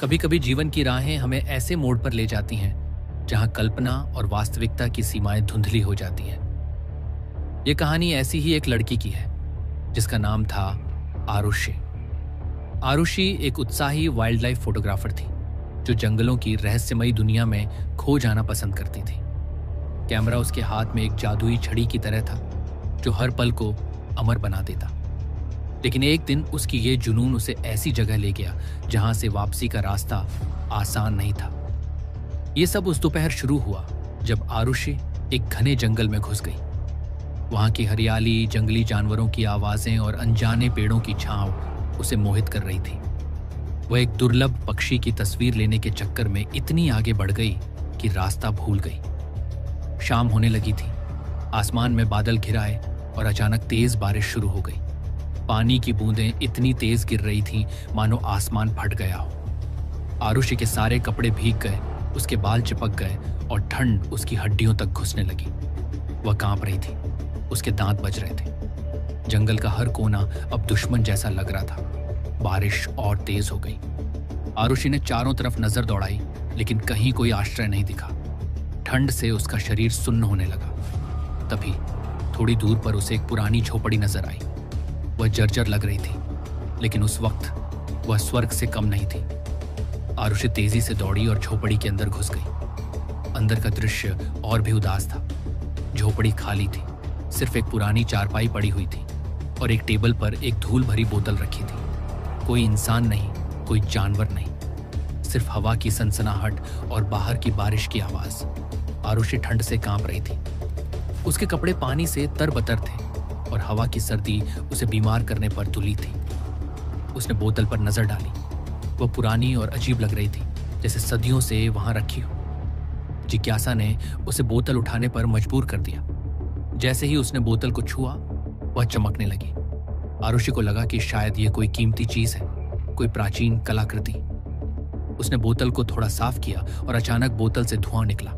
कभी कभी जीवन की राहें हमें ऐसे मोड़ पर ले जाती हैं जहां कल्पना और वास्तविकता की सीमाएं धुंधली हो जाती हैं। ये कहानी ऐसी ही एक लड़की की है जिसका नाम था आरुषि। आरुषि एक उत्साही वाइल्ड लाइफ फोटोग्राफर थी जो जंगलों की रहस्यमयी दुनिया में खो जाना पसंद करती थी। कैमरा उसके हाथ में एक जादुई छड़ी की तरह था जो हर पल को अमर बना देता। लेकिन एक दिन उसकी ये जुनून उसे ऐसी जगह ले गया जहां से वापसी का रास्ता आसान नहीं था। ये सब उस दोपहर शुरू हुआ जब आरुषि एक घने जंगल में घुस गई। वहां की हरियाली, जंगली जानवरों की आवाजें और अनजाने पेड़ों की छांव उसे मोहित कर रही थी। वह एक दुर्लभ पक्षी की तस्वीर लेने के चक्कर में इतनी आगे बढ़ गई कि रास्ता भूल गई। शाम होने लगी थी, आसमान में बादल घिराए और अचानक तेज बारिश शुरू हो गई। पानी की बूंदें इतनी तेज गिर रही थीं मानो आसमान फट गया हो। आरुषि के सारे कपड़े भीग गए, उसके बाल चिपक गए और ठंड उसकी हड्डियों तक घुसने लगी। वह कांप रही थी, उसके दांत बज रहे थे। जंगल का हर कोना अब दुश्मन जैसा लग रहा था। बारिश और तेज हो गई। आरुषि ने चारों तरफ नजर दौड़ाई लेकिन कहीं कोई आश्रय नहीं दिखा। ठंड से उसका शरीर सुन्न होने लगा। तभी थोड़ी दूर पर उसे एक पुरानी झोपड़ी नजर आई। वह जर्जर लग रही थी लेकिन उस वक्त वह स्वर्ग से कम नहीं थी। आरुषि तेजी से दौड़ी और झोपड़ी के अंदर घुस गई। अंदर का दृश्य और भी उदास था। झोपड़ी खाली थी, सिर्फ एक पुरानी चारपाई पड़ी हुई थी और एक टेबल पर एक धूल भरी बोतल रखी थी। कोई इंसान नहीं, कोई जानवर नहीं, सिर्फ हवा की सनसनाहट और बाहर की बारिश की आवाज। आरुषि ठंड से कांप रही थी। उसके कपड़े पानी से तरबतर थे और हवा की सर्दी उसे बीमार करने पर तुली थी। उसने बोतल पर नजर डाली। वह पुरानी और अजीब लग रही थी, जैसे सदियों से वहां रखी हो। जिज्ञासा ने उसे बोतल उठाने पर मजबूर कर दिया। जैसे ही उसने बोतल को छुआ, वह चमकने लगी। आरुषि को लगा कि शायद यह कोई कीमती चीज है, कोई प्राचीन कलाकृति। उसने बोतल को थोड़ा साफ किया और अचानक बोतल से धुआं निकला।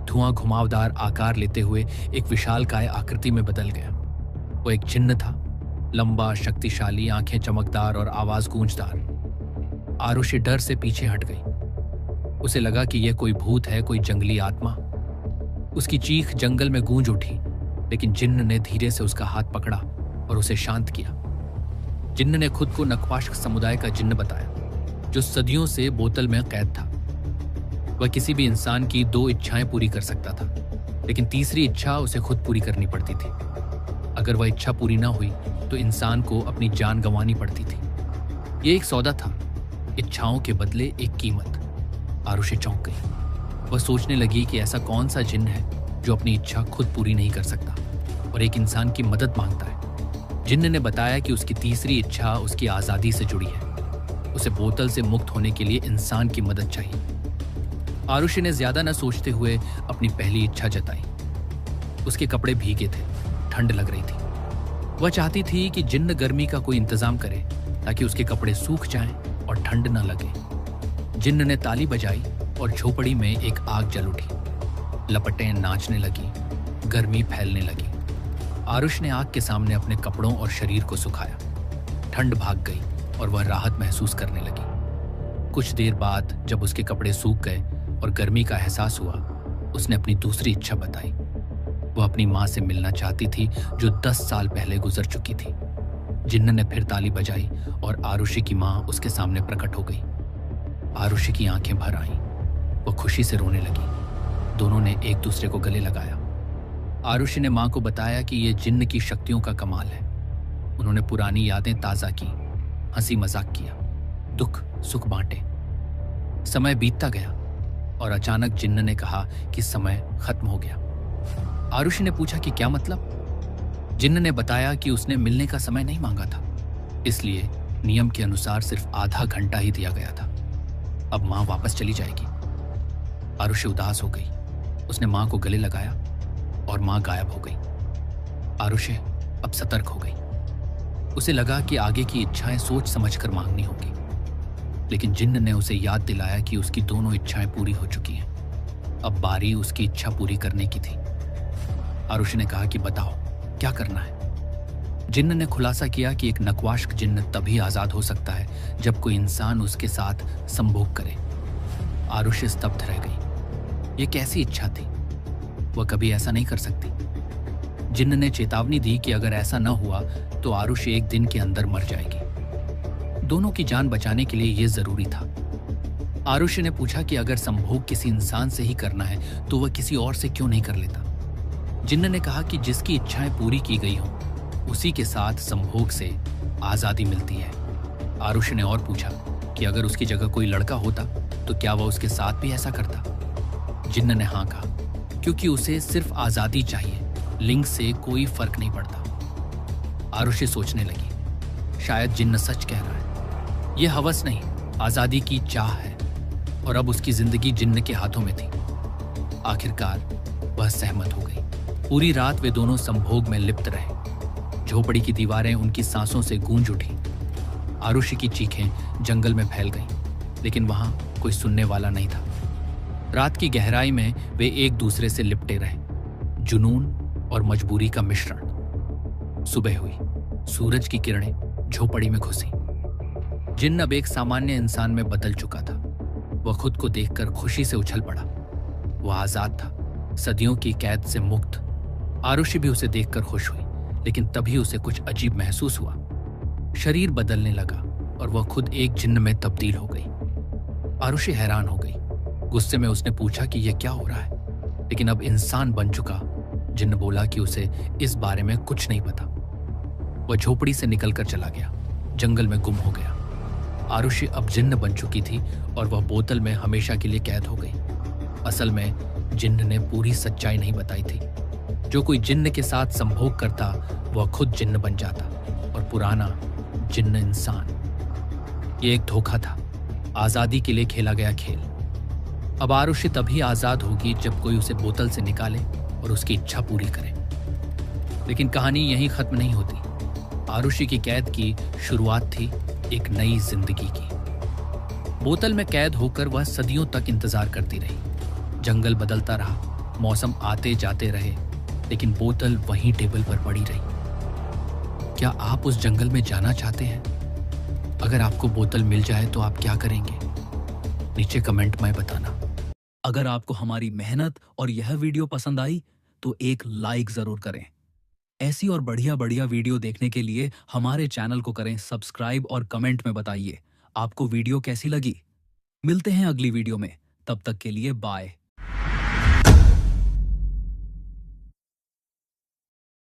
धुआं घुमावदार आकार लेते हुए एक विशालकाय आकृति में बदल गया। वो एक जिन्न था, लंबा, शक्तिशाली, आंखें चमकदार और आवाज गूंजदार। आरुषि डर से पीछे हट गई। उसे लगा कि यह कोई भूत है, कोई जंगली आत्मा। उसकी चीख जंगल में गूंज उठी, लेकिन जिन्न ने धीरे से उसका हाथ पकड़ा और उसे शांत किया। जिन्न ने खुद को नक्पाश समुदाय का जिन्न बताया, जो सदियों से बोतल में कैद था। वह किसी भी इंसान की 2 इच्छाएं पूरी कर सकता था, लेकिन तीसरी इच्छा उसे खुद पूरी करनी पड़ती थी। अगर वह इच्छा पूरी ना हुई तो इंसान को अपनी जान गंवानी पड़ती थी। यह एक सौदा था, इच्छाओं के बदले एक कीमत। आरुषि चौंक गई। वह सोचने लगी कि ऐसा कौन सा जिन्न है जो अपनी इच्छा खुद पूरी नहीं कर सकता और एक इंसान की मदद मांगता है। जिन्न ने बताया कि उसकी तीसरी इच्छा उसकी आजादी से जुड़ी है। उसे बोतल से मुक्त होने के लिए इंसान की मदद चाहिए। आरुषि ने ज्यादा न सोचते हुए अपनी पहली इच्छा जताई। उसके कपड़े भीगे थे, ठंड लग रही थी। वह चाहती थी कि जिन्न गर्मी का कोई इंतजाम करे ताकि उसके कपड़े सूख जाएं और ठंड न लगे। जिन्न ने ताली बजाई और झोपड़ी में एक आग जल उठी। लपटें नाचने लगी, गर्मी फैलने लगी। आरुष ने आग के सामने अपने कपड़ों और शरीर को सुखाया। ठंड भाग गई और वह राहत महसूस करने लगी। कुछ देर बाद जब उसके कपड़े सूख गए और गर्मी का एहसास हुआ, उसने अपनी दूसरी इच्छा बताई। वह अपनी मां से मिलना चाहती थी जो 10 साल पहले गुजर चुकी थी। जिन्न ने फिर ताली बजाई और आरुषि की मां उसके सामने प्रकट हो गई। आरुषि की आंखें भर आईं। वह खुशी से रोने लगी। दोनों ने एक दूसरे को गले लगाया। आरुषि ने मां को बताया कि यह जिन्न की शक्तियों का कमाल है। उन्होंने पुरानी यादें ताजा की, हंसी मजाक किया, दुख सुख बांटे। समय बीतता गया और अचानक जिन्न ने कहा कि समय खत्म हो गया। आरुषि ने पूछा कि क्या मतलब? जिन्न ने बताया कि उसने मिलने का समय नहीं मांगा था, इसलिए नियम के अनुसार सिर्फ आधा घंटा ही दिया गया था। अब मां वापस चली जाएगी। आरुषि उदास हो गई। उसने मां को गले लगाया और मां गायब हो गई। आरुषि अब सतर्क हो गई। उसे लगा कि आगे की इच्छाएं सोच समझकर मांगनी होगी, लेकिन जिन्न ने उसे याद दिलाया कि उसकी दोनों इच्छाएं पूरी हो चुकी हैं। अब बारी उसकी इच्छा पूरी करने की थी। आरुषि ने कहा कि बताओ क्या करना है। जिन्न ने खुलासा किया कि एक नक्वाश्क जिन्न तभी आजाद हो सकता है जब कोई इंसान उसके साथ संभोग करे। आरुषि स्तब्ध रह गई। ये कैसी इच्छा थी? वह कभी ऐसा नहीं कर सकती। जिन्न ने चेतावनी दी कि अगर ऐसा न हुआ तो आरुषि एक दिन के अंदर मर जाएगी। दोनों की जान बचाने के लिए यह जरूरी था। आरुषि ने पूछा कि अगर संभोग किसी इंसान से ही करना है तो वह किसी और से क्यों नहीं कर लेता। जिन्न ने कहा कि जिसकी इच्छाएं पूरी की गई हों उसी के साथ संभोग से आजादी मिलती है। आरुषि ने और पूछा कि अगर उसकी जगह कोई लड़का होता तो क्या वह उसके साथ भी ऐसा करता। जिन्न ने हाँ कहा, क्योंकि उसे सिर्फ आजादी चाहिए, लिंग से कोई फर्क नहीं पड़ता। आरुषि सोचने लगी, शायद जिन्न सच कह रहा है। यह हवस नहीं, आजादी की चाह है, और अब उसकी जिंदगी जिन्न के हाथों में थी। आखिरकार वह सहमत हो गई। पूरी रात वे दोनों संभोग में लिप्त रहे। झोपड़ी की दीवारें उनकी सांसों से गूंज उठी। आरुषि की चीखें जंगल में फैल गईं, लेकिन वहां कोई सुनने वाला नहीं था। रात की गहराई में वे एक दूसरे से लिपटे रहे, जुनून और मजबूरी का मिश्रण। सुबह हुई, सूरज की किरणें झोपड़ी में घुसी। जिन्न अब एक सामान्य इंसान में बदल चुका था। वह खुद को देखकर खुशी से उछल पड़ा। वह आजाद था, सदियों की कैद से मुक्त। आरुषि भी उसे देखकर खुश हुई, लेकिन तभी उसे कुछ अजीब महसूस हुआ। शरीर बदलने लगा और वह खुद एक जिन्न में तब्दील हो गई। आरुषि हैरान हो गई। गुस्से में उसने पूछा कि यह क्या हो रहा है, लेकिन अब इंसान बन चुका जिन्न बोला कि उसे इस बारे में कुछ नहीं पता। वह झोपड़ी से निकलकर चला गया, जंगल में गुम हो गया। आरुषि अब जिन्न बन चुकी थी और वह बोतल में हमेशा के लिए कैद हो गई। असल में जिन्न ने पूरी सच्चाई नहीं बताई थी। जो कोई जिन्न के साथ संभोग करता वह खुद जिन्न बन जाता और पुराना जिन्न इंसान। ये एक धोखा था, आजादी के लिए खेला गया खेल। अब आरुषि तभी आजाद होगी जब कोई उसे बोतल से निकाले और उसकी इच्छा पूरी करे। लेकिन कहानी यहीं खत्म नहीं होती। आरुषि की कैद की शुरुआत थी एक नई जिंदगी की। बोतल में कैद होकर वह सदियों तक इंतजार करती रही। जंगल बदलता रहा, मौसम आते जाते रहे, लेकिन बोतल वहीं टेबल पर पड़ी रही। क्या आप उस जंगल में जाना चाहते हैं? अगर आपको बोतल मिल जाए तो आप क्या करेंगे? नीचे कमेंट में बताना। अगर आपको हमारी मेहनत और यह वीडियो पसंद आई तो एक लाइक जरूर करें। ऐसी और बढ़िया बढ़िया वीडियो देखने के लिए हमारे चैनल को करें सब्सक्राइब और कमेंट में बताइए आपको वीडियो कैसी लगी। मिलते हैं अगली वीडियो में, तब तक के लिए बाय।